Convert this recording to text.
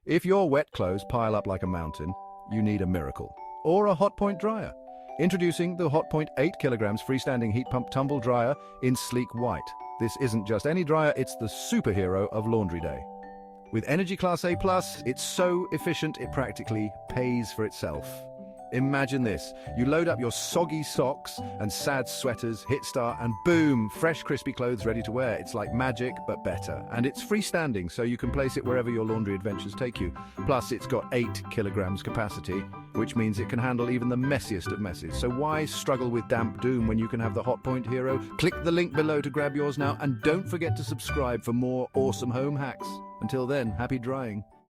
If your wet clothes pile up like a mountain, you need a miracle. Or a Hotpoint dryer. Introducing the Hotpoint 8 kilograms freestanding heat pump tumble dryer in sleek white. This isn't just any dryer, it's the superhero of laundry day. With Energy Class A+, it's so efficient it practically pays for itself. Imagine this, you load up your soggy socks and sad sweaters, hit start, and boom, fresh crispy clothes ready to wear. It's like magic, but better. And it's freestanding, so you can place it wherever your laundry adventures take you. Plus, it's got 8 kilograms capacity, which means it can handle even the messiest of messes. So why struggle with damp doom when you can have the Hotpoint hero? Click the link below to grab yours now, and don't forget to subscribe for more awesome home hacks. Until then, happy drying.